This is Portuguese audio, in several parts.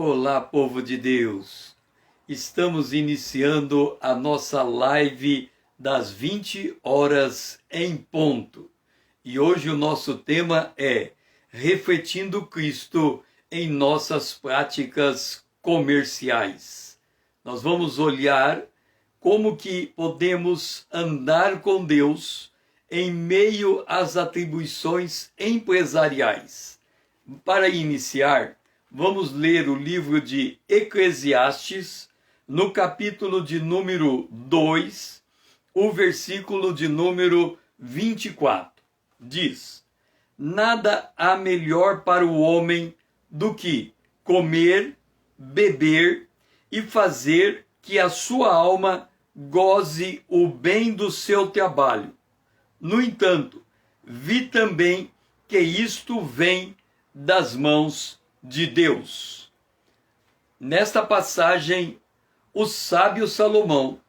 Olá, povo de Deus! Estamos iniciando a nossa live das 20 horas em ponto. E hoje o nosso tema é Refletindo Cristo em nossas práticas comerciais. Nós vamos olhar como que podemos andar com Deus em meio às atribuições empresariais. Para iniciar, vamos ler o livro de Eclesiastes, no capítulo de número 2, o versículo de número 24. Diz: Nada há melhor para o homem do que comer, beber e fazer que a sua alma goze o bem do seu trabalho. No entanto, vi também que isto vem das mãos de Deus. Nesta passagem, o sábio Salomão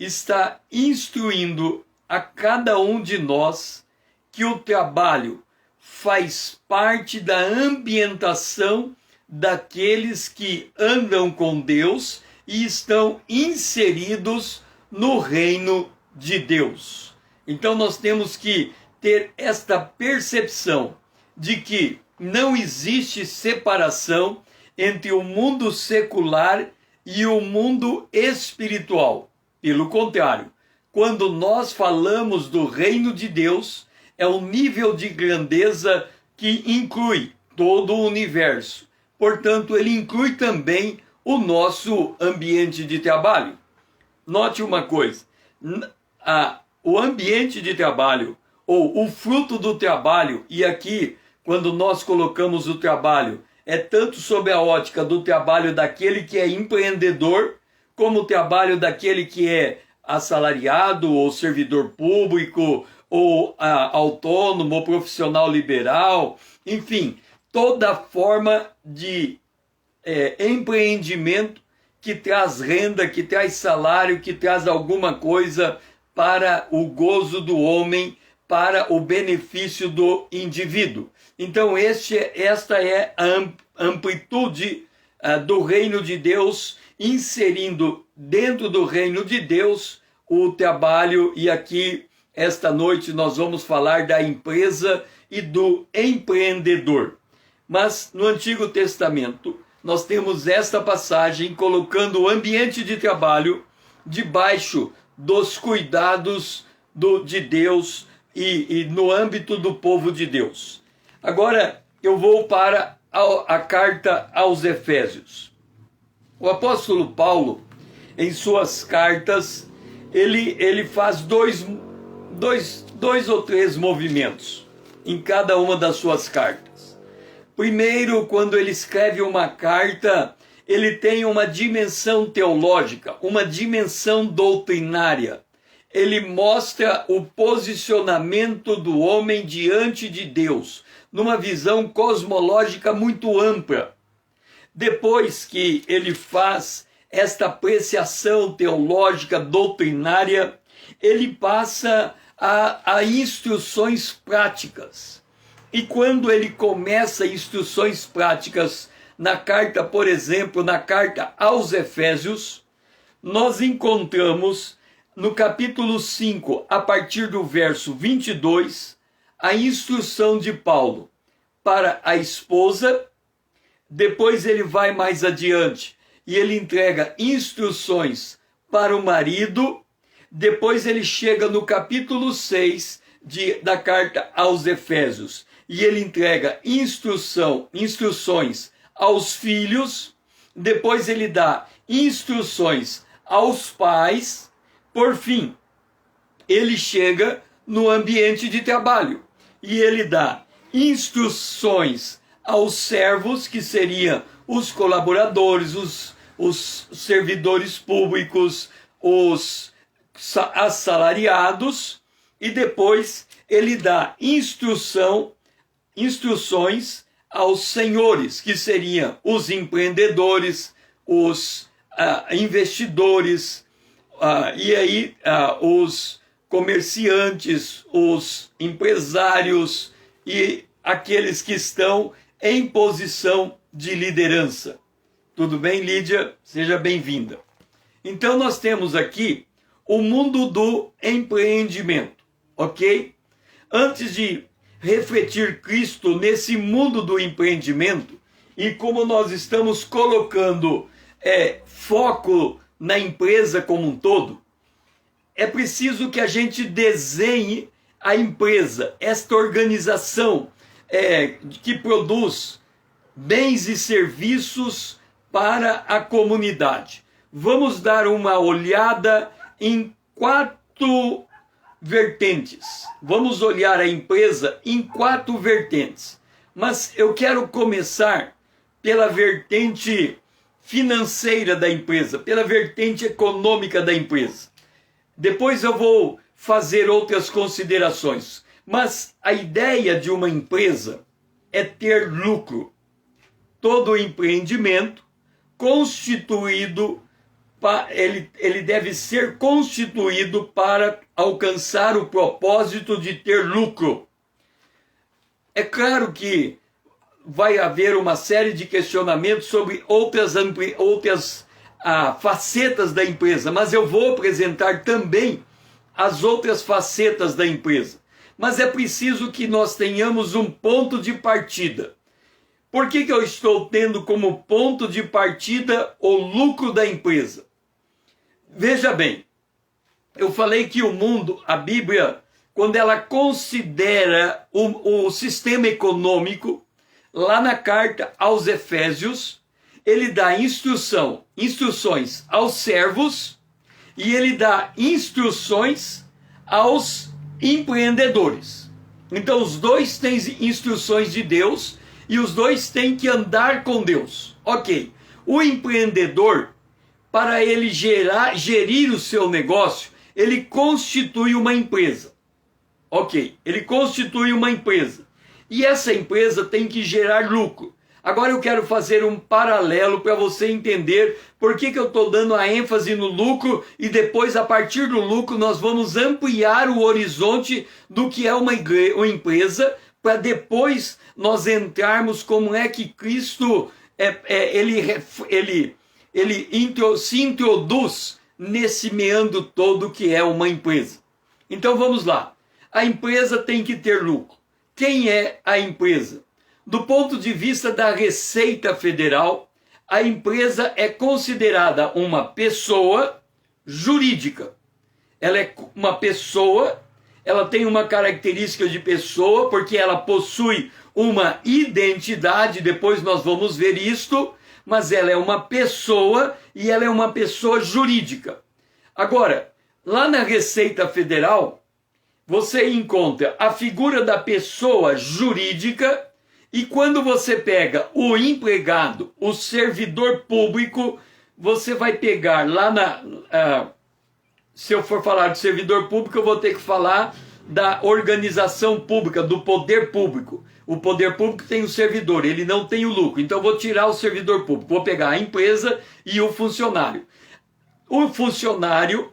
está instruindo a cada um de nós que o trabalho faz parte da ambientação daqueles que andam com Deus e estão inseridos no reino de Deus. Então nós temos que ter esta percepção de que não existe separação entre o mundo secular e o mundo espiritual. Pelo contrário, quando nós falamos do reino de Deus, é um nível de grandeza que inclui todo o universo. Portanto, ele inclui também o nosso ambiente de trabalho. Note uma coisa, o ambiente de trabalho, ou o fruto do trabalho, e aqui, quando nós colocamos o trabalho, é tanto sob a ótica do trabalho daquele que é empreendedor, como o trabalho daquele que é assalariado, ou servidor público, ou autônomo, ou profissional liberal, enfim, toda forma de empreendimento que traz renda, que traz salário, que traz alguma coisa para o gozo do homem, para o benefício do indivíduo. Então esta é a amplitude do reino de Deus, inserindo dentro do reino de Deus o trabalho. E aqui, esta noite, nós vamos falar da empresa e do empreendedor. Mas no Antigo Testamento, nós temos esta passagem colocando o ambiente de trabalho debaixo dos cuidados de Deus e no âmbito do povo de Deus. Agora eu vou para a carta aos Efésios. O apóstolo Paulo, em suas cartas, ele faz dois ou três movimentos em cada uma das suas cartas. Primeiro, quando ele escreve uma carta, ele tem uma dimensão teológica, uma dimensão doutrinária. Ele mostra o posicionamento do homem diante de Deus, numa visão cosmológica muito ampla. Depois que ele faz esta apreciação teológica, doutrinária, ele passa a instruções práticas. E quando ele começa instruções práticas na carta, por exemplo, na carta aos Efésios, nós encontramos no capítulo 5, a partir do verso 22, a instrução de Paulo para a esposa. Depois ele vai mais adiante e ele entrega instruções para o marido. Depois ele chega no capítulo 6 da carta aos Efésios e ele entrega instruções aos filhos. Depois ele dá instruções aos pais. Por fim, ele chega no ambiente de trabalho e ele dá instruções aos servos, que seriam os colaboradores, os servidores públicos, os assalariados, e depois ele dá instruções aos senhores, que seriam os empreendedores, os investidores, e aí os comerciantes, os empresários e aqueles que estão em posição de liderança. Tudo bem, Lídia? Seja bem-vinda. Então nós temos aqui o mundo do empreendimento, ok? Antes de refletir Cristo nesse mundo do empreendimento, e como nós estamos colocando foco na empresa como um todo, é preciso que a gente desenhe a empresa, esta organização que produz bens e serviços para a comunidade. Vamos dar uma olhada em 4 vertentes. Vamos olhar a empresa em 4 vertentes. Mas eu quero começar pela vertente financeira da empresa, pela vertente econômica da empresa. Depois eu vou fazer outras considerações. Mas a ideia de uma empresa é ter lucro. Todo empreendimento constituído, ele deve ser constituído para alcançar o propósito de ter lucro. É claro que vai haver uma série de questionamentos sobre outras facetas da empresa, mas eu vou apresentar também as outras facetas da empresa. Mas é preciso que nós tenhamos um ponto de partida. Por que eu estou tendo como ponto de partida o lucro da empresa? Veja bem, eu falei que o mundo, a Bíblia, quando ela considera o sistema econômico, lá na carta aos Efésios, ele dá instruções aos servos e ele dá instruções aos empreendedores. Então os dois têm instruções de Deus e os dois têm que andar com Deus. Ok, o empreendedor, para ele gerir o seu negócio, ele constitui uma empresa. Ok, ele constitui uma empresa. E essa empresa tem que gerar lucro. Agora eu quero fazer um paralelo para você entender por que eu estou dando a ênfase no lucro e depois, a partir do lucro, nós vamos ampliar o horizonte do que é uma empresa, para depois nós entrarmos como é que Cristo se introduz nesse meandro todo que é uma empresa. Então vamos lá. A empresa tem que ter lucro. Quem é a empresa? Do ponto de vista da Receita Federal, a empresa é considerada uma pessoa jurídica. Ela é uma pessoa, ela tem uma característica de pessoa, porque ela possui uma identidade, depois nós vamos ver isto, mas ela é uma pessoa e ela é uma pessoa jurídica. Agora, lá na Receita Federal, você encontra a figura da pessoa jurídica. E quando você pega o empregado, o servidor público, você vai pegar lá se eu for falar de servidor público, eu vou ter que falar da organização pública, do poder público. O poder público tem o servidor, ele não tem o lucro. Então eu vou tirar o servidor público, vou pegar a empresa e o funcionário. O funcionário,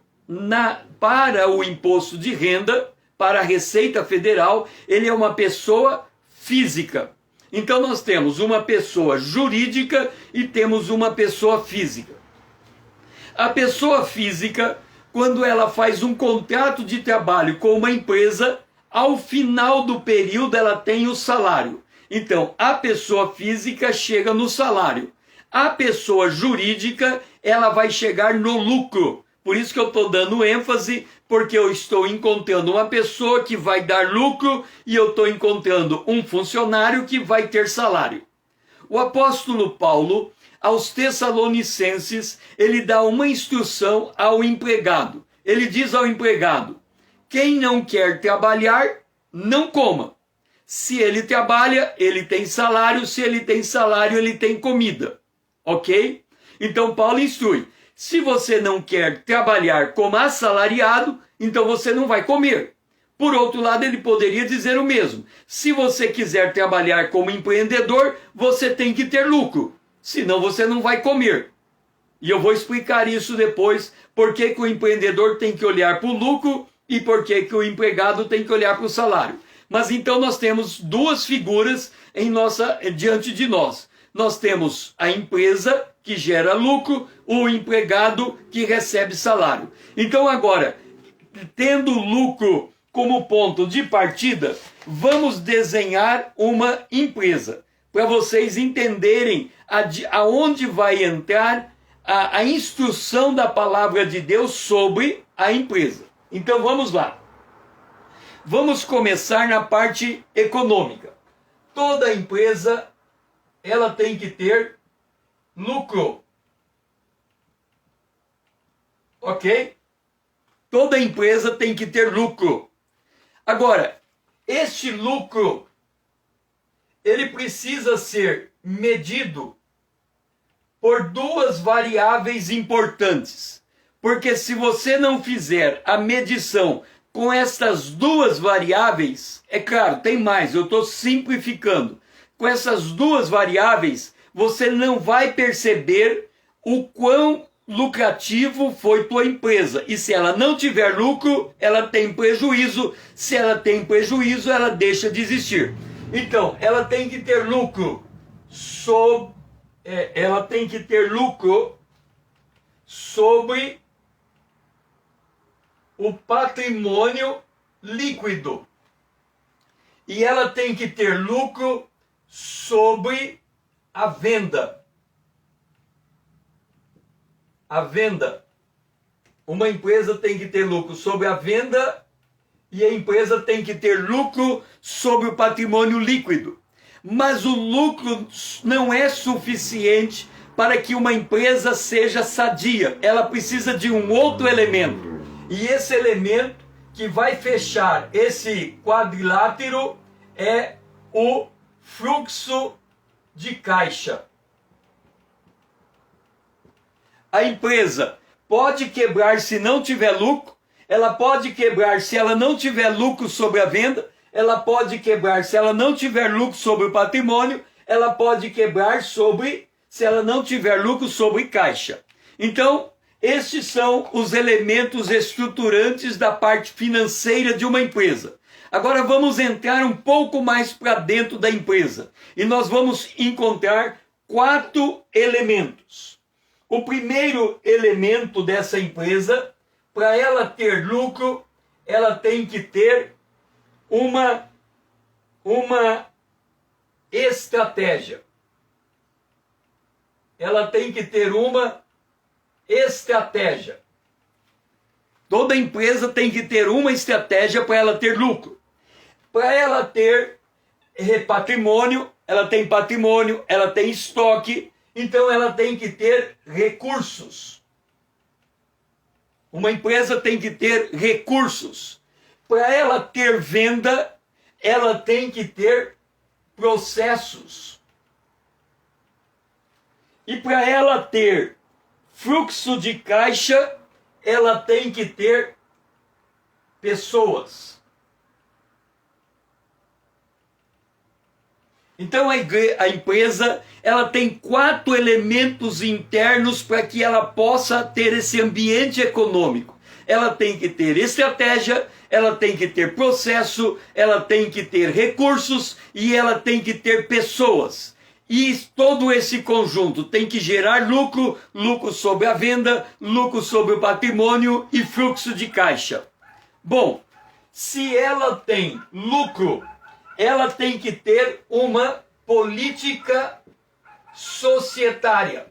para o imposto de renda, para a Receita Federal, ele é uma pessoa física. Então nós temos uma pessoa jurídica e temos uma pessoa física. A pessoa física, quando ela faz um contrato de trabalho com uma empresa, ao final do período ela tem o salário. Então a pessoa física chega no salário. A pessoa jurídica, ela vai chegar no lucro. Por isso que eu estou dando ênfase, porque eu estou encontrando uma pessoa que vai dar lucro e eu estou encontrando um funcionário que vai ter salário. O apóstolo Paulo, aos Tessalonicenses, ele dá uma instrução ao empregado. Ele diz ao empregado: quem não quer trabalhar, não coma. Se ele trabalha, ele tem salário. Se ele tem salário, ele tem comida. Ok? Então Paulo instrui: se você não quer trabalhar como assalariado, então você não vai comer. Por outro lado, ele poderia dizer o mesmo: se você quiser trabalhar como empreendedor, você tem que ter lucro, senão você não vai comer. E eu vou explicar isso depois, por que o empreendedor tem que olhar para o lucro e por que o empregado tem que olhar para o salário. Mas então nós temos duas figuras diante de nós. nós temos a empresa que gera lucro, o empregado que recebe salário. Então agora, tendo lucro como ponto de partida, vamos desenhar uma empresa, para vocês entenderem aonde vai entrar a instrução da palavra de Deus sobre a empresa. Então vamos lá. Vamos começar na parte econômica. Toda empresa, ela tem que ter lucro. Ok? Toda empresa tem que ter lucro. Agora, este lucro, ele precisa ser medido por duas variáveis importantes. Porque se você não fizer a medição com essas duas variáveis, é claro, tem mais, eu estou simplificando. Com essas duas variáveis, você não vai perceber o quão lucrativo foi tua empresa. E se ela não tiver lucro, ela tem prejuízo. Se ela tem prejuízo, ela deixa de existir. Então, ela tem que ter lucro sobre o patrimônio líquido. E ela tem que ter lucro sobre a venda. A venda. Uma empresa tem que ter lucro sobre a venda e a empresa tem que ter lucro sobre o patrimônio líquido. Mas o lucro não é suficiente para que uma empresa seja sadia. Ela precisa de um outro elemento. E esse elemento que vai fechar esse quadrilátero é o fluxo de caixa. A empresa pode quebrar se não tiver lucro, ela pode quebrar se ela não tiver lucro sobre a venda, ela pode quebrar se ela não tiver lucro sobre o patrimônio, ela pode quebrar se ela não tiver lucro sobre caixa. Então, estes são os elementos estruturantes da parte financeira de uma empresa. Agora vamos entrar um pouco mais para dentro da empresa. E nós vamos encontrar 4 elementos. O primeiro elemento dessa empresa, para ela ter lucro, ela tem que ter uma estratégia. Ela tem que ter uma estratégia. Toda empresa tem que ter uma estratégia para ela ter lucro. Para ela ter patrimônio, ela tem estoque, então ela tem que ter recursos. Uma empresa tem que ter recursos. Para ela ter venda, ela tem que ter processos. E para ela ter fluxo de caixa, ela tem que ter pessoas. Então a empresa, ela tem 4 elementos internos para que ela possa ter esse ambiente econômico. Ela tem que ter estratégia, ela tem que ter processo, ela tem que ter recursos e ela tem que ter pessoas. E todo esse conjunto tem que gerar lucro, lucro sobre a venda, lucro sobre o patrimônio e fluxo de caixa. Bom, se ela tem lucro, ela tem que ter uma política societária.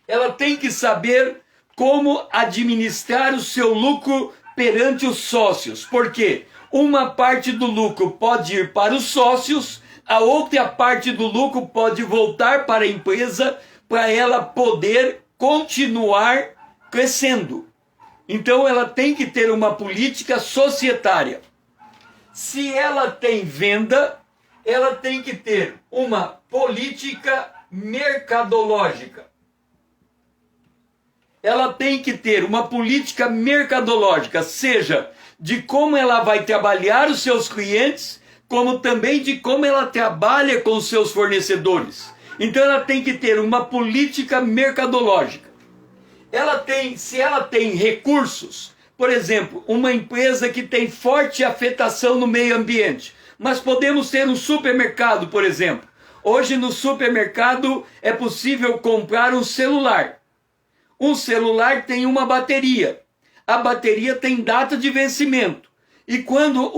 Ela tem que saber como administrar o seu lucro perante os sócios. Porque uma parte do lucro pode ir para os sócios, a outra parte do lucro pode voltar para a empresa para ela poder continuar crescendo. Então ela tem que ter uma política societária. Se ela tem venda, ela tem que ter uma política mercadológica. Ela tem que ter uma política mercadológica, seja de como ela vai trabalhar os seus clientes, como também de como ela trabalha com os seus fornecedores. Então ela tem que ter uma política mercadológica. Se ela tem recursos, por exemplo, uma empresa que tem forte afetação no meio ambiente, mas podemos ter um supermercado, por exemplo. Hoje no supermercado é possível comprar um celular. Um celular tem uma bateria. A bateria tem data de vencimento. E quando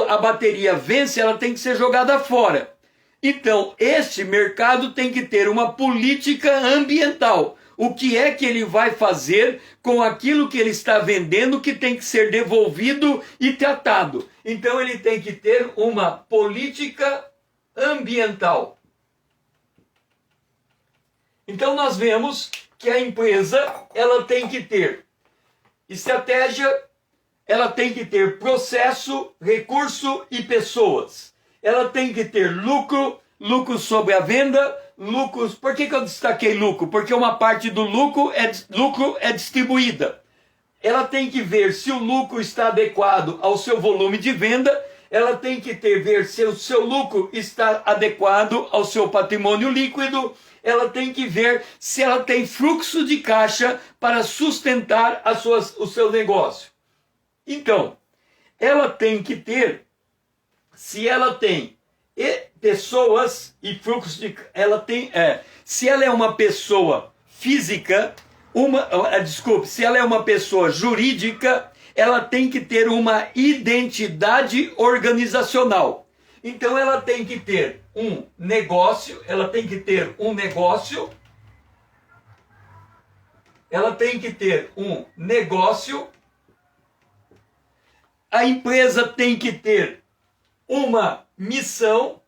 a bateria vence, ela tem que ser jogada fora. Então, este mercado tem que ter uma política ambiental. O que é que ele vai fazer com aquilo que ele está vendendo que tem que ser devolvido e tratado? Então, ele tem que ter uma política ambiental. Então, nós vemos que a empresa ela tem que ter estratégia, ela tem que ter processo, recurso e pessoas. Ela tem que ter lucro sobre a venda, lucros. Por que eu destaquei lucro? Porque uma parte do lucro é distribuída. Ela tem que ver se o lucro está adequado ao seu volume de venda, ela tem que ver se o seu lucro está adequado ao seu patrimônio líquido, ela tem que ver se ela tem fluxo de caixa para sustentar o seu negócio. Então, ela tem que ter, se ela tem pessoas e fluxo de... se ela é uma pessoa física, se ela é uma pessoa jurídica, ela tem que ter uma identidade organizacional. Então ela tem que ter um negócio, ela tem que ter um negócio, a empresa tem que ter uma missão,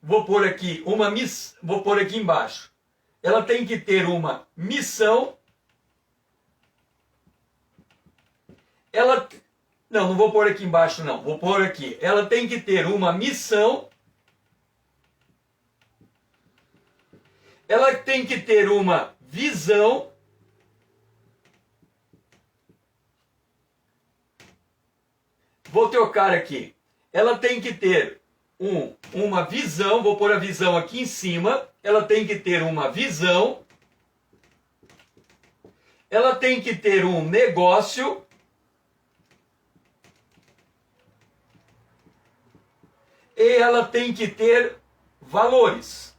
vou pôr aqui embaixo, ela tem que ter uma missão, não vou pôr aqui embaixo não, vou pôr aqui, ela tem que ter uma missão, ela tem que ter uma visão, vou trocar aqui, ela tem que ter uma visão, vou pôr a visão aqui em cima, ela tem que ter uma visão, ela tem que ter um negócio, e ela tem que ter valores.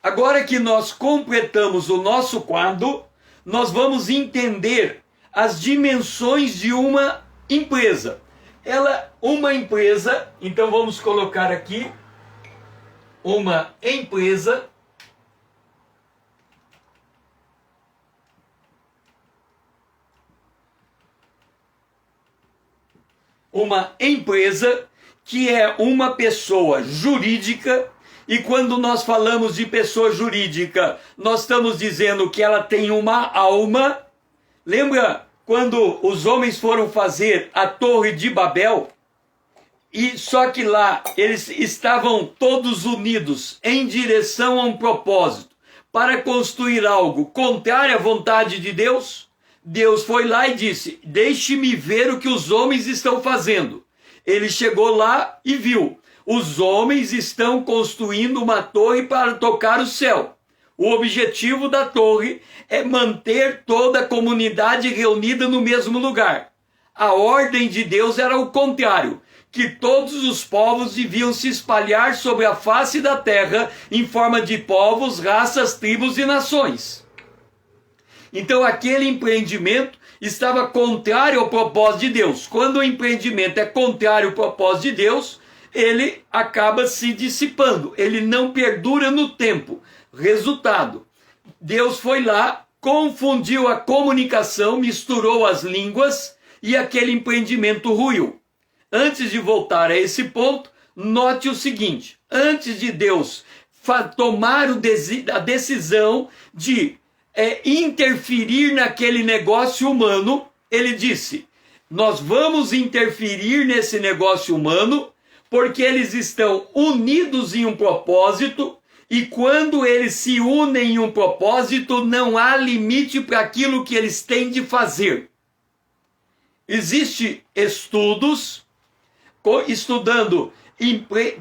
Agora que nós completamos o nosso quadro, nós vamos entender as dimensões de uma empresa. Uma empresa, então vamos colocar aqui, uma empresa, que é uma pessoa jurídica, e quando nós falamos de pessoa jurídica, nós estamos dizendo que ela tem uma alma. Lembra quando os homens foram fazer a Torre de Babel? E só que lá eles estavam todos unidos em direção a um propósito, para construir algo contrário à vontade de Deus. Deus foi lá e disse: deixe-me ver o que os homens estão fazendo. Ele chegou lá e viu: os homens estão construindo uma torre para tocar o céu. O objetivo da torre é manter toda a comunidade reunida no mesmo lugar. A ordem de Deus era o contrário, que todos os povos deviam se espalhar sobre a face da terra em forma de povos, raças, tribos e nações. Então aquele empreendimento estava contrário ao propósito de Deus. Quando o empreendimento é contrário ao propósito de Deus, ele acaba se dissipando, ele não perdura no tempo. Resultado, Deus foi lá, confundiu a comunicação, misturou as línguas e aquele empreendimento ruiu. Antes de voltar a esse ponto, note o seguinte: antes de Deus tomar a decisão de interferir naquele negócio humano, ele disse: nós vamos interferir nesse negócio humano porque eles estão unidos em um propósito, e quando eles se unem em um propósito, não há limite para aquilo que eles têm de fazer. Existem estudos estudando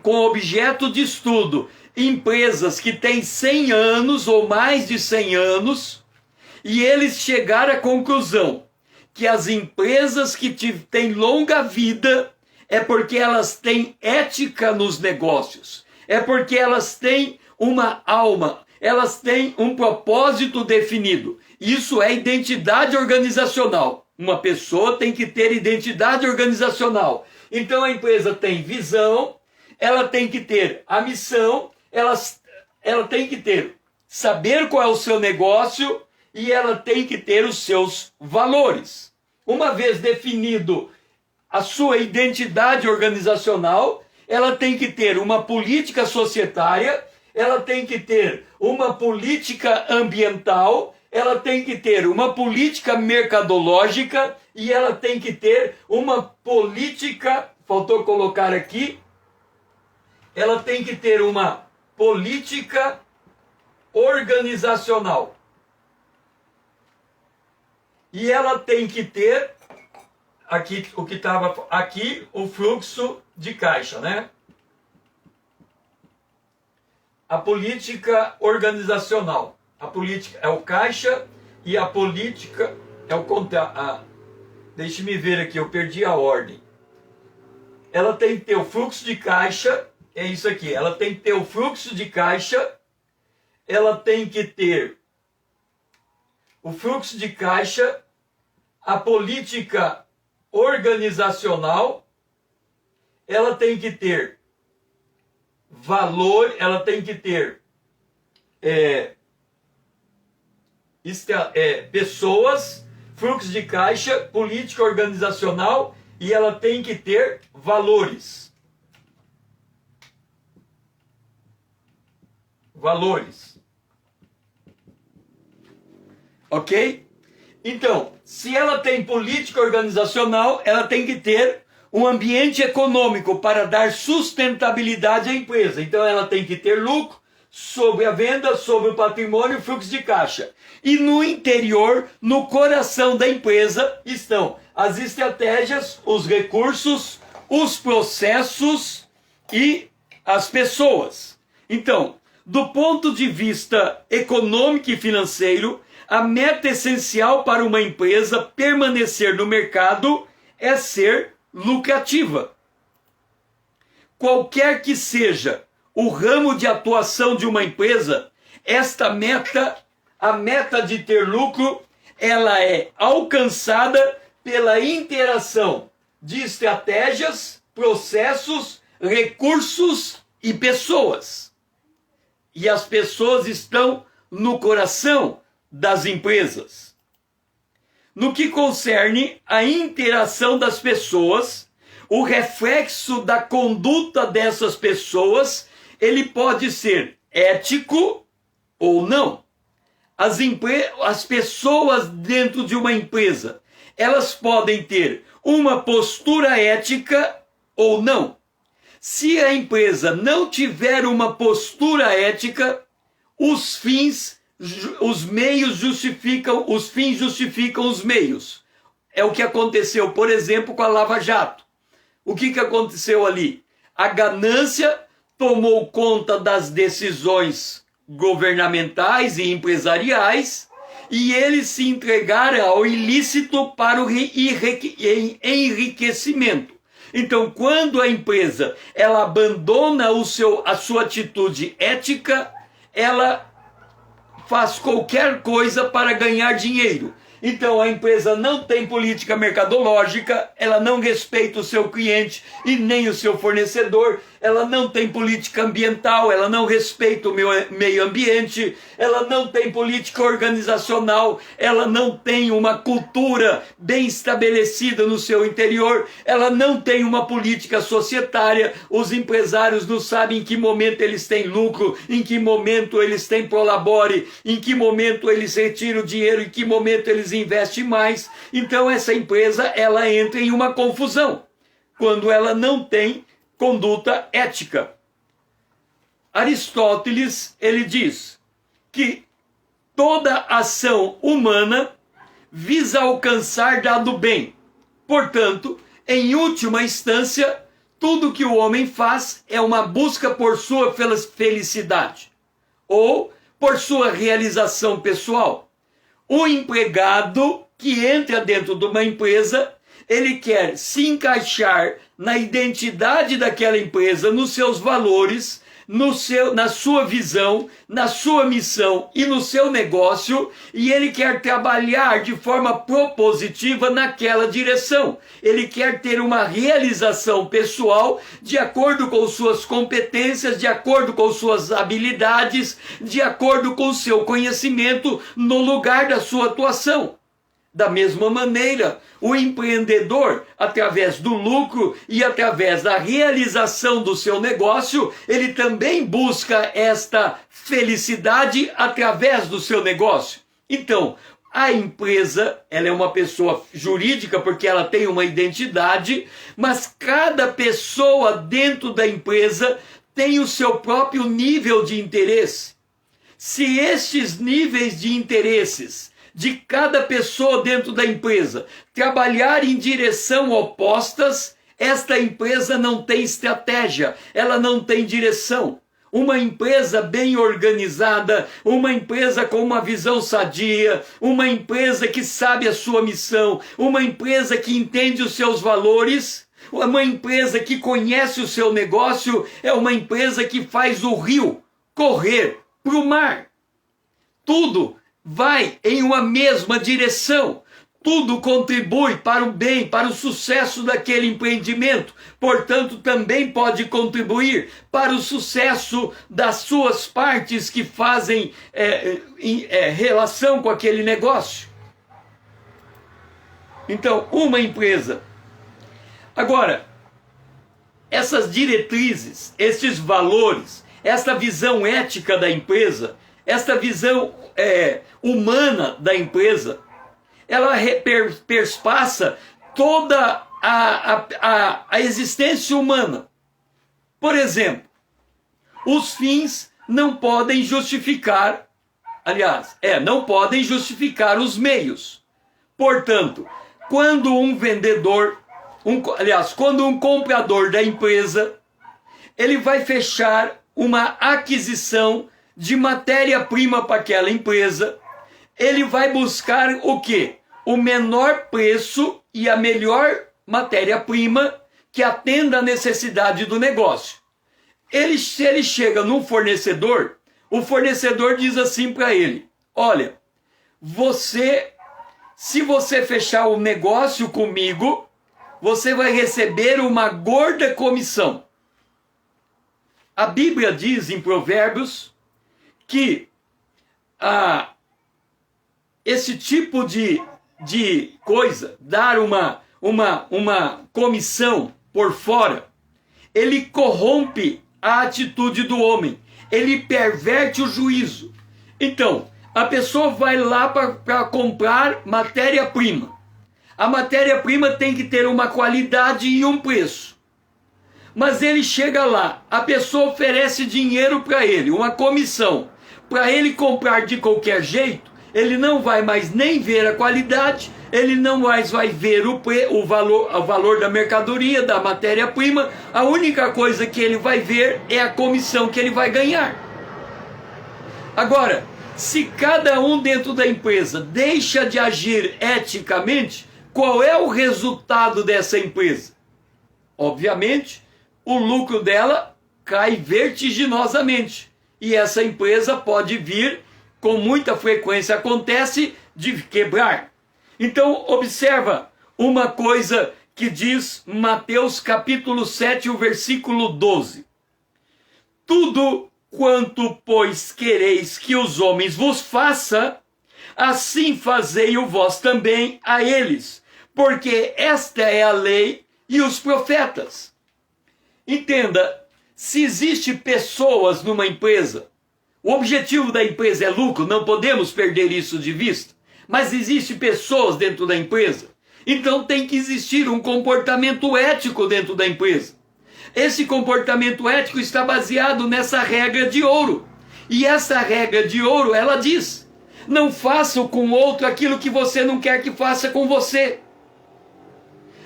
com objeto de estudo empresas que têm 100 anos ou mais de 100 anos, e eles chegaram à conclusão que as empresas que têm longa vida é porque elas têm ética nos negócios, é porque elas têm uma alma, elas têm um propósito definido. Isso é identidade organizacional. Uma pessoa tem que ter identidade organizacional. Então a empresa tem visão, ela tem que ter a missão, ela tem que ter saber qual é o seu negócio e ela tem que ter os seus valores. Uma vez definido a sua identidade organizacional, ela tem que ter uma política societária, ela tem que ter uma política ambiental, ela tem que ter uma política mercadológica e ela tem que ter uma política, faltou colocar aqui, ela tem que ter uma política organizacional. E ela tem que ter, aqui o que estava aqui, o fluxo de caixa, né? A política organizacional. A política é o caixa e a política é o contra. Deixe-me ver aqui, eu perdi a ordem. Ela tem que ter o fluxo de caixa, é isso aqui. Ela tem que ter o fluxo de caixa, ela tem que ter o fluxo de caixa, a política organizacional, ela tem que ter valor, ela tem que ter pessoas, fluxo de caixa, política organizacional e ela tem que ter valores. Valores. Ok? Então, se ela tem política organizacional, ela tem que ter um ambiente econômico para dar sustentabilidade à empresa. Então, ela tem que ter lucro sobre a venda, sobre o patrimônio, fluxo de caixa. E no interior, no coração da empresa, estão as estratégias, os recursos, os processos e as pessoas. Então, do ponto de vista econômico e financeiro, a meta essencial para uma empresa permanecer no mercado é ser lucrativa. Qualquer que seja o ramo de atuação de uma empresa, esta meta, a meta de ter lucro, ela é alcançada pela interação de estratégias, processos, recursos e pessoas. E as pessoas estão no coração das empresas. No que concerne a interação das pessoas, o reflexo da conduta dessas pessoas, ele pode ser ético ou não. As pessoas dentro de uma empresa, elas podem ter uma postura ética ou não. Se a empresa não tiver uma postura ética, os fins justificam os meios. É o que aconteceu, por exemplo, com a Lava Jato. O que aconteceu ali? A ganância tomou conta das decisões governamentais e empresariais e eles se entregaram ao ilícito para o enriquecimento. Então, quando a empresa ela abandona a sua atitude ética, ela faz qualquer coisa para ganhar dinheiro. Então a empresa não tem política mercadológica, ela não respeita o seu cliente e nem o seu fornecedor, ela não tem política ambiental, ela não respeita o meio ambiente, ela não tem política organizacional, ela não tem uma cultura bem estabelecida no seu interior, ela não tem uma política societária, os empresários não sabem em que momento eles têm lucro, em que momento eles têm prolabore, em que momento eles retiram o dinheiro, em que momento eles investem mais. Então essa empresa ela entra em uma confusão quando ela não tem conduta ética. Aristóteles, ele diz que toda ação humana visa alcançar dado bem. Portanto, em última instância, tudo que o homem faz é uma busca por sua felicidade ou por sua realização pessoal. O empregado que entra dentro de uma empresa, ele quer se encaixar na identidade daquela empresa, nos seus valores, na sua visão, na sua missão e no seu negócio, e ele quer trabalhar de forma propositiva naquela direção. Ele quer ter uma realização pessoal de acordo com suas competências, de acordo com suas habilidades, de acordo com o seu conhecimento no lugar da sua atuação. Da mesma maneira, o empreendedor, através do lucro e através da realização do seu negócio, ele também busca esta felicidade através do seu negócio. Então, a empresa, ela é uma pessoa jurídica porque ela tem uma identidade, mas cada pessoa dentro da empresa tem o seu próprio nível de interesse. Se estes níveis de interesses de cada pessoa dentro da empresa trabalhar em direção opostas, esta empresa não tem estratégia, ela não tem direção. Uma empresa bem organizada, uma empresa com uma visão sadia, uma empresa que sabe a sua missão, uma empresa que entende os seus valores, uma empresa que conhece o seu negócio, é uma empresa que faz o rio correr para o mar. Tudo vai em uma mesma direção. Tudo contribui para o bem, para o sucesso daquele empreendimento. Portanto, também pode contribuir para o sucesso das suas partes que fazem relação com aquele negócio. Então, uma empresa. Agora, essas diretrizes, estes valores, esta visão ética da empresa, esta visão humana da empresa, ela perspassa toda a existência humana. Por exemplo, os fins não podem justificar, não podem justificar os meios. Portanto, quando um vendedor, quando um comprador da empresa, ele vai fechar uma aquisição de matéria-prima para aquela empresa, ele vai buscar o quê? O menor preço e a melhor matéria-prima que atenda à necessidade do negócio. Se ele chega num fornecedor, o fornecedor diz assim para ele: olha, se você fechar o negócio comigo, você vai receber uma gorda comissão. A Bíblia diz em Provérbios que esse tipo de coisa, dar uma comissão por fora, ele corrompe a atitude do homem, ele perverte o juízo. Então, a pessoa vai lá para comprar matéria-prima. A matéria-prima tem que ter uma qualidade e um preço. Mas ele chega lá, a pessoa oferece dinheiro para ele, uma comissão, para ele comprar de qualquer jeito. Ele não vai mais nem ver a qualidade, ele não mais vai ver o valor da mercadoria, da matéria-prima. A única coisa que ele vai ver é a comissão que ele vai ganhar. Agora, se cada um dentro da empresa deixa de agir eticamente, qual é o resultado dessa empresa? Obviamente, o lucro dela cai vertiginosamente. E essa empresa pode vir, com muita frequência acontece, de quebrar. Então, observa uma coisa que diz Mateus capítulo 7, o versículo 12. Tudo quanto, pois, quereis que os homens vos façam, assim fazei-o vós também a eles, porque esta é a lei e os profetas. Entenda, se existe pessoas numa empresa, o objetivo da empresa é lucro, não podemos perder isso de vista, mas existe pessoas dentro da empresa, então tem que existir um comportamento ético dentro da empresa. Esse comportamento ético está baseado nessa regra de ouro, e essa regra de ouro, ela diz: não faça com o outro aquilo que você não quer que faça com você.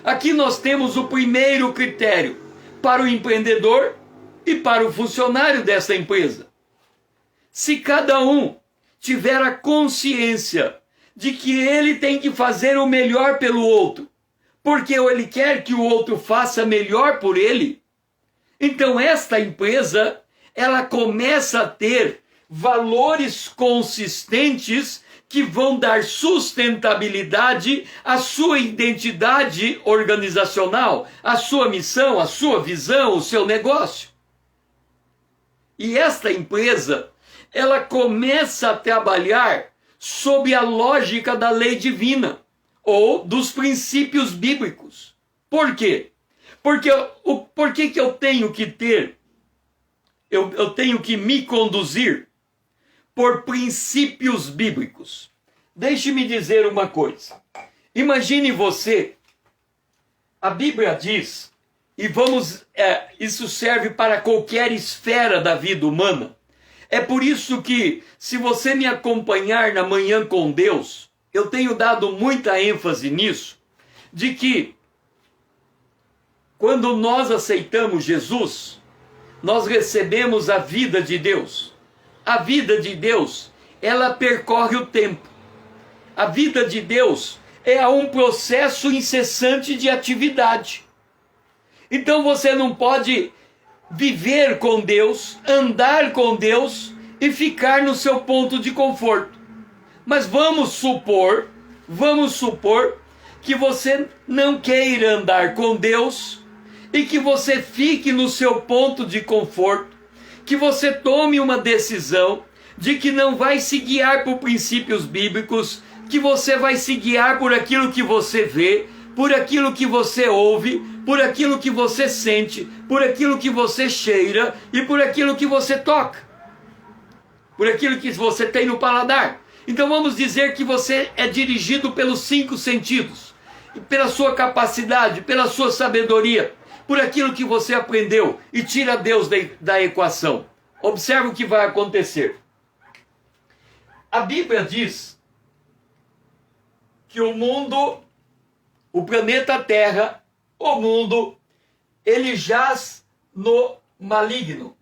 Aqui nós temos o primeiro critério para o empreendedor e para o funcionário dessa empresa. Se cada um tiver a consciência de que ele tem que fazer o melhor pelo outro, porque ele quer que o outro faça melhor por ele. Então esta empresa, ela começa a ter valores consistentes que vão dar sustentabilidade à sua identidade organizacional, à sua missão, à sua visão, o seu negócio. E esta empresa, ela começa a trabalhar sob a lógica da lei divina ou dos princípios bíblicos. Por quê? Por que eu tenho que ter, eu tenho que me conduzir por princípios bíblicos? Deixe-me dizer uma coisa. Imagine você, a Bíblia diz, e isso serve para qualquer esfera da vida humana. É por isso que, se você me acompanhar na Manhã com Deus, eu tenho dado muita ênfase nisso, de que quando nós aceitamos Jesus, nós recebemos a vida de Deus. A vida de Deus, ela percorre o tempo. A vida de Deus é um processo incessante de atividade. Então você não pode viver com Deus, andar com Deus e ficar no seu ponto de conforto. Mas vamos supor que você não queira andar com Deus e que você fique no seu ponto de conforto, que você tome uma decisão de que não vai se guiar por princípios bíblicos, que você vai se guiar por aquilo que você vê, por aquilo que você ouve, por aquilo que você sente, por aquilo que você cheira e por aquilo que você toca, por aquilo que você tem no paladar. Então vamos dizer que você é dirigido pelos 5 sentidos, pela sua capacidade, pela sua sabedoria, por aquilo que você aprendeu, e tira Deus da equação. Observe o que vai acontecer. A Bíblia diz que o mundo, o planeta Terra, o mundo, ele jaz no maligno.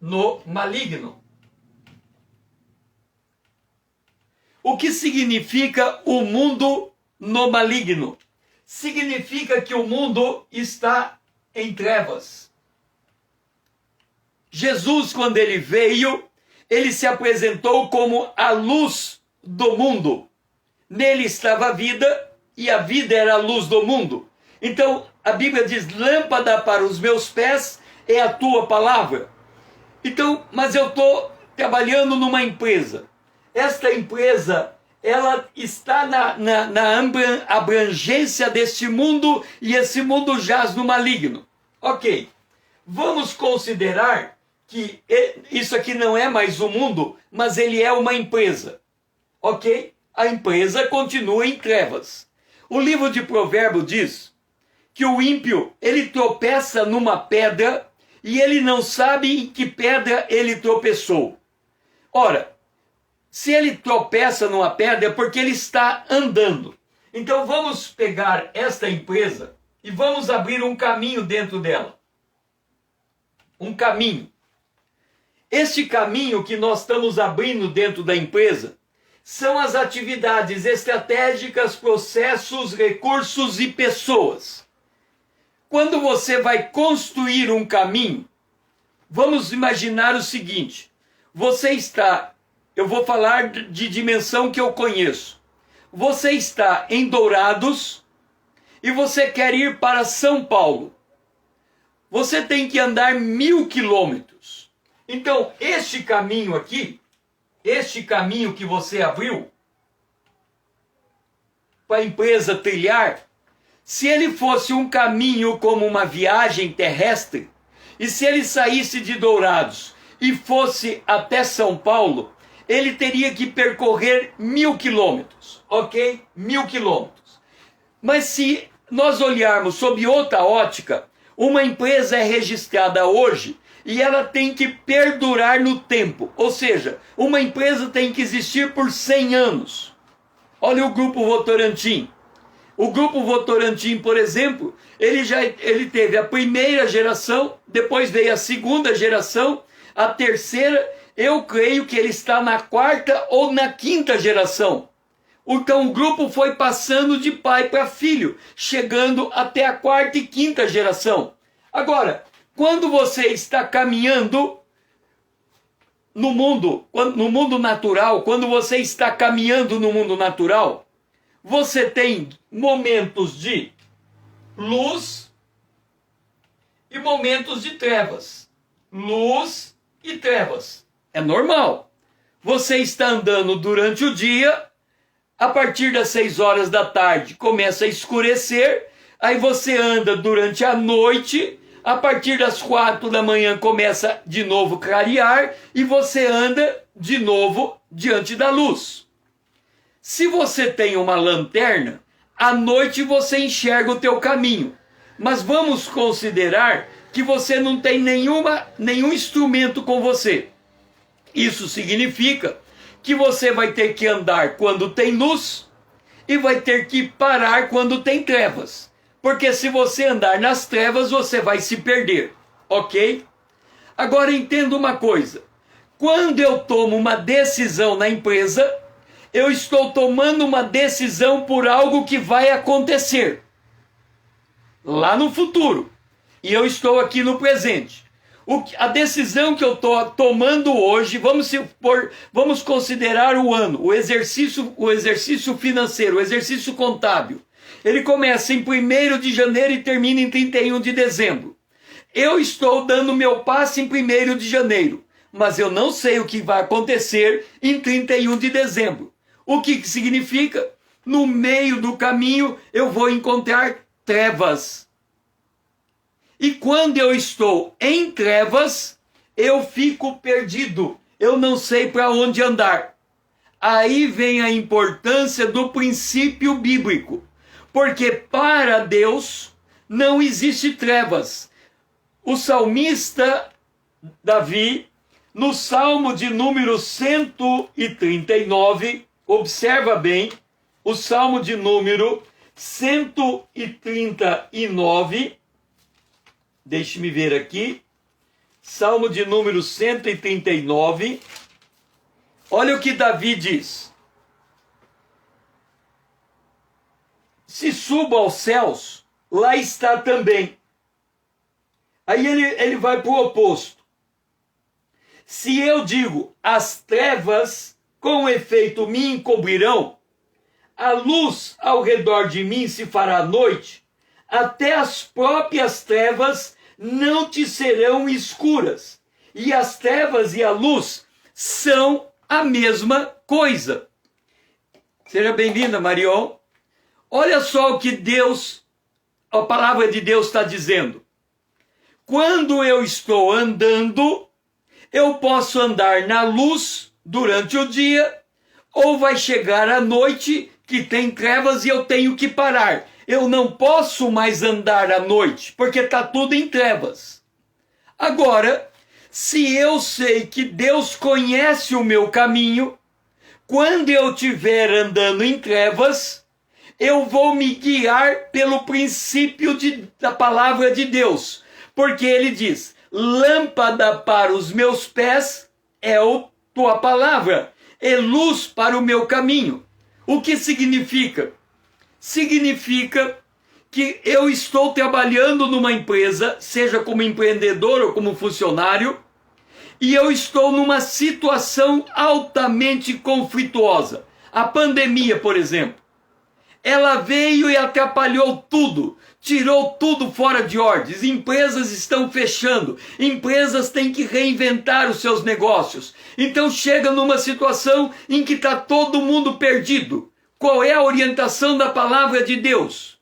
No maligno. O que significa o mundo no maligno? Significa que o mundo está em trevas. Jesus, quando ele veio, ele se apresentou como a luz do mundo. Nele estava a vida, e a vida era a luz do mundo. Então, a Bíblia diz, lâmpada para os meus pés é a tua palavra. Então, mas eu estou trabalhando numa empresa. Esta empresa, ela está na abrangência deste mundo, e esse mundo jaz no maligno. Ok, vamos considerar que isso aqui não é mais um mundo, mas ele é uma empresa. Ok? A empresa continua em trevas. O livro de Provérbios diz que o ímpio, ele tropeça numa pedra e ele não sabe em que pedra ele tropeçou. Ora, se ele tropeça numa pedra é porque ele está andando. Então vamos pegar esta empresa e vamos abrir um caminho dentro dela. Um caminho. Este caminho que nós estamos abrindo dentro da empresa são as atividades estratégicas, processos, recursos e pessoas. Quando você vai construir um caminho, vamos imaginar o seguinte: você está, eu vou falar de dimensão que eu conheço. Você está em Dourados e você quer ir para São Paulo. Você tem que andar 1000 quilômetros. Então, este caminho aqui, este caminho que você abriu para a empresa trilhar, se ele fosse um caminho como uma viagem terrestre, e se ele saísse de Dourados e fosse até São Paulo, ele teria que percorrer 1000 quilômetros, ok? 1000 quilômetros. Mas se nós olharmos sob outra ótica, uma empresa é registrada hoje e ela tem que perdurar no tempo. Ou seja, uma empresa tem que existir por 100 anos. Olha o Grupo Votorantim. O Grupo Votorantim, por exemplo, ele teve a primeira geração, depois veio a segunda geração, a terceira, eu creio que ele está na 4ª ou na 5ª geração. Então o grupo foi passando de pai para filho, chegando até a quarta e quinta geração. Agora, quando você está caminhando no mundo natural, quando você está caminhando no mundo natural, você tem momentos de luz e momentos de trevas. Luz e trevas. É normal. Você está andando durante o dia, a partir das 6 horas da tarde começa a escurecer, aí você anda durante a noite, a partir das 4 da manhã começa de novo a clarear e você anda de novo diante da luz. Se você tem uma lanterna, à noite você enxerga o teu caminho. Mas vamos considerar que você não tem nenhum instrumento com você. Isso significa que você vai ter que andar quando tem luz e vai ter que parar quando tem trevas. Porque se você andar nas trevas, você vai se perder, ok? Agora entenda uma coisa. Quando eu tomo uma decisão na empresa, eu estou tomando uma decisão por algo que vai acontecer lá no futuro. E eu estou aqui no presente. A decisão que eu estou tomando hoje, vamos considerar o ano, o exercício financeiro, o exercício contábil. Ele começa em 1º de janeiro e termina em 31 de dezembro. Eu estou dando meu passe em 1º de janeiro, mas eu não sei o que vai acontecer em 31 de dezembro. O que significa? No meio do caminho eu vou encontrar trevas. E quando eu estou em trevas, eu fico perdido. Eu não sei para onde andar. Aí vem a importância do princípio bíblico. Porque para Deus não existe trevas. O salmista Davi, no Salmo de número 139, observa bem, o Salmo de número 139, deixe-me ver aqui, Salmo de número 139, olha o que Davi diz. Se subo aos céus, lá está também. Aí ele vai para o oposto. Se eu digo, as trevas com efeito me encobrirão, a luz ao redor de mim se fará noite, até as próprias trevas não te serão escuras. E as trevas e a luz são a mesma coisa. Seja bem-vinda, Marion. Olha só o que a palavra de Deus está dizendo. Quando eu estou andando, eu posso andar na luz durante o dia, ou vai chegar a noite que tem trevas e eu tenho que parar. Eu não posso mais andar à noite, porque está tudo em trevas. Agora, se eu sei que Deus conhece o meu caminho, quando eu estiver andando em trevas, eu vou me guiar pelo princípio da palavra de Deus. Porque ele diz, lâmpada para os meus pés é a tua palavra, e luz para o meu caminho. O que significa? Significa que eu estou trabalhando numa empresa, seja como empreendedor ou como funcionário, e eu estou numa situação altamente conflituosa. A pandemia, por exemplo, ela veio e atrapalhou tudo, tirou tudo fora de ordens. Empresas estão fechando, empresas têm que reinventar os seus negócios. Então chega numa situação em que está todo mundo perdido. Qual é a orientação da palavra de Deus?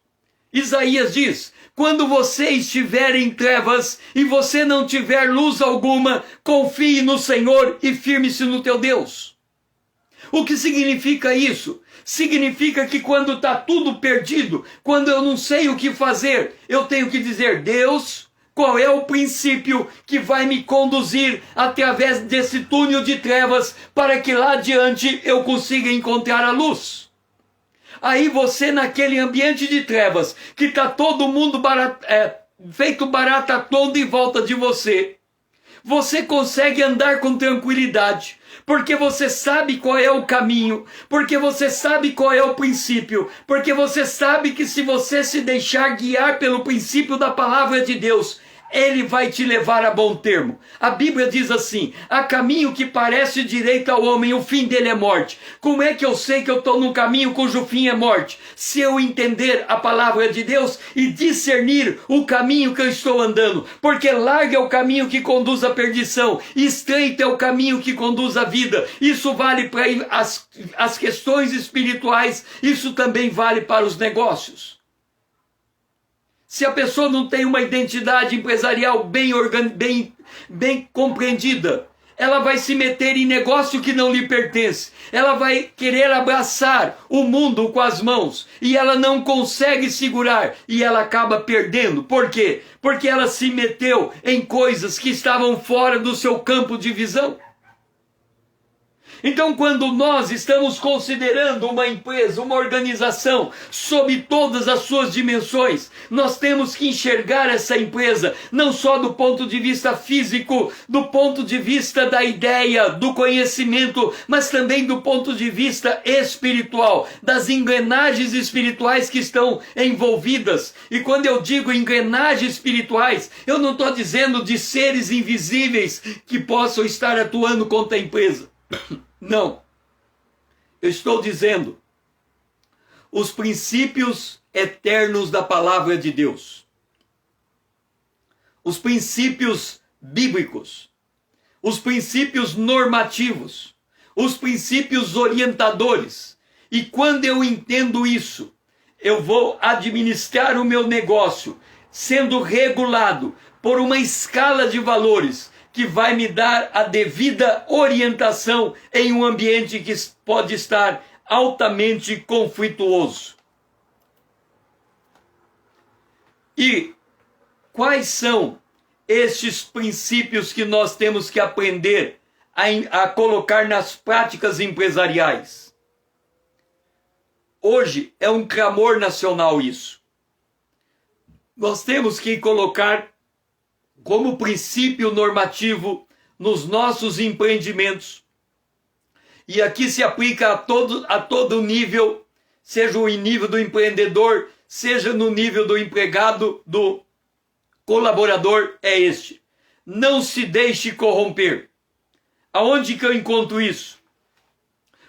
Isaías diz, quando você estiver em trevas e você não tiver luz alguma, confie no Senhor e firme-se no teu Deus. O que significa isso? Significa que quando está tudo perdido, quando eu não sei o que fazer, eu tenho que dizer, Deus, qual é o princípio que vai me conduzir através desse túnel de trevas para que lá adiante eu consiga encontrar a luz? Aí você naquele ambiente de trevas, que está todo mundo feito barata tonda em volta de você, você consegue andar com tranquilidade, porque você sabe qual é o caminho, porque você sabe qual é o princípio, porque você sabe que se você se deixar guiar pelo princípio da palavra de Deus, ele vai te levar a bom termo. A Bíblia diz assim: há caminho que parece direito ao homem, o fim dele é morte. Como é que eu sei que eu estou num caminho cujo fim é morte? Se eu entender a palavra de Deus e discernir o caminho que eu estou andando. Porque largo é o caminho que conduz à perdição, estreito é o caminho que conduz à vida. Isso vale para as questões espirituais, isso também vale para os negócios. Se a pessoa não tem uma identidade empresarial bem compreendida, ela vai se meter em negócio que não lhe pertence. Ela vai querer abraçar o mundo com as mãos e ela não consegue segurar e ela acaba perdendo. Por quê? Porque ela se meteu em coisas que estavam fora do seu campo de visão. Então, quando nós estamos considerando uma empresa, uma organização, sob todas as suas dimensões, nós temos que enxergar essa empresa, não só do ponto de vista físico, do ponto de vista da ideia, do conhecimento, mas também do ponto de vista espiritual, das engrenagens espirituais que estão envolvidas. E quando eu digo engrenagens espirituais, eu não estou dizendo de seres invisíveis que possam estar atuando contra a empresa. Não, eu estou dizendo os princípios eternos da palavra de Deus, os princípios bíblicos, os princípios normativos, os princípios orientadores. E quando eu entendo isso, eu vou administrar o meu negócio sendo regulado por uma escala de valores que vai me dar a devida orientação em um ambiente que pode estar altamente conflituoso. E quais são estes princípios que nós temos que aprender a colocar nas práticas empresariais? Hoje é um clamor nacional isso. Nós temos que colocar como princípio normativo nos nossos empreendimentos. E aqui se aplica a todo nível, seja o nível do empreendedor, seja no nível do empregado, do colaborador, é este: não se deixe corromper. Aonde que eu encontro isso?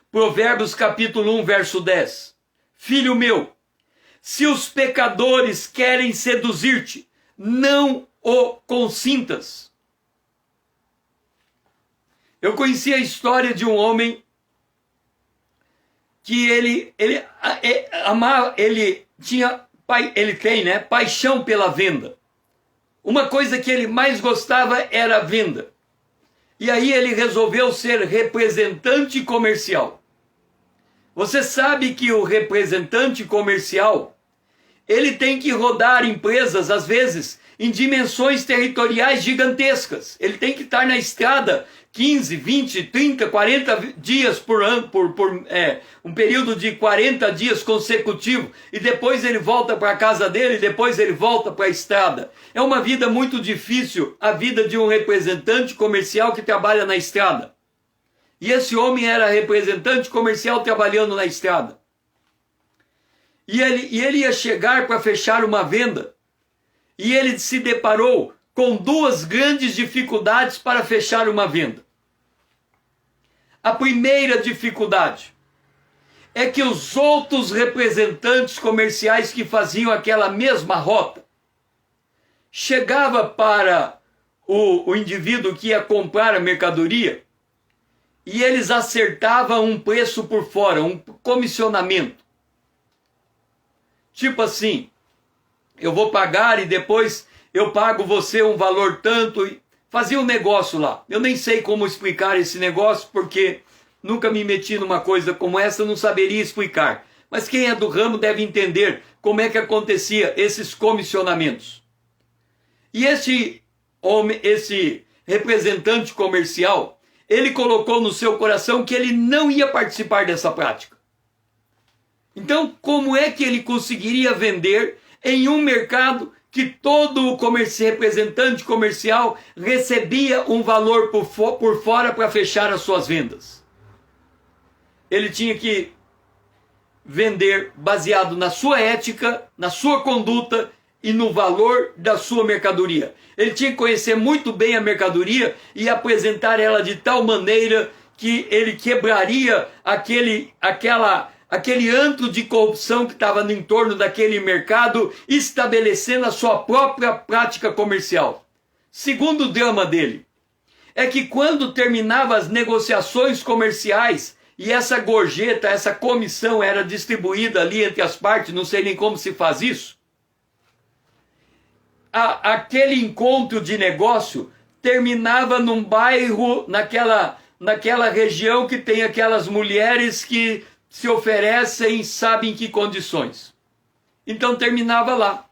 Provérbios capítulo 1, verso 10. Filho meu, se os pecadores querem seduzir-te, não o consintas. Eu conheci a história de um homem que ele tem paixão pela venda. Uma coisa que ele mais gostava era a venda. E aí ele resolveu ser representante comercial. Você sabe que o representante comercial, ele tem que rodar empresas, às vezes, em dimensões territoriais gigantescas. Ele tem que estar na estrada 15, 20, 30, 40 dias por ano, um período de 40 dias consecutivo, e depois ele volta para a casa dele, e depois ele volta para a estrada. É uma vida muito difícil, a vida de um representante comercial que trabalha na estrada. E esse homem era representante comercial trabalhando na estrada. E ele ia chegar para fechar uma venda, e ele se deparou com duas grandes dificuldades para fechar uma venda. A primeira dificuldade é que os outros representantes comerciais que faziam aquela mesma rota chegava para o indivíduo que ia comprar a mercadoria e eles acertavam um preço por fora, um comissionamento. Tipo assim: eu vou pagar e depois eu pago você um valor tanto. Fazia um negócio lá. Eu nem sei como explicar esse negócio, porque nunca me meti numa coisa como essa, não saberia explicar. Mas quem é do ramo deve entender como é que acontecia esses comissionamentos. E esse representante comercial, ele colocou no seu coração que ele não ia participar dessa prática. Então, como é que ele conseguiria vender em um mercado que todo representante comercial recebia um valor por fora para fechar as suas vendas. Ele tinha que vender baseado na sua ética, na sua conduta e no valor da sua mercadoria. Ele tinha que conhecer muito bem a mercadoria e apresentar ela de tal maneira que ele quebraria aquele antro de corrupção que estava no entorno daquele mercado, estabelecendo a sua própria prática comercial. Segundo drama dele é que quando terminava as negociações comerciais e essa gorjeta, essa comissão era distribuída ali entre as partes, não sei nem como se faz isso, aquele encontro de negócio terminava num bairro, naquela região que tem aquelas mulheres que se oferecem, sabem em que condições. Então terminava lá.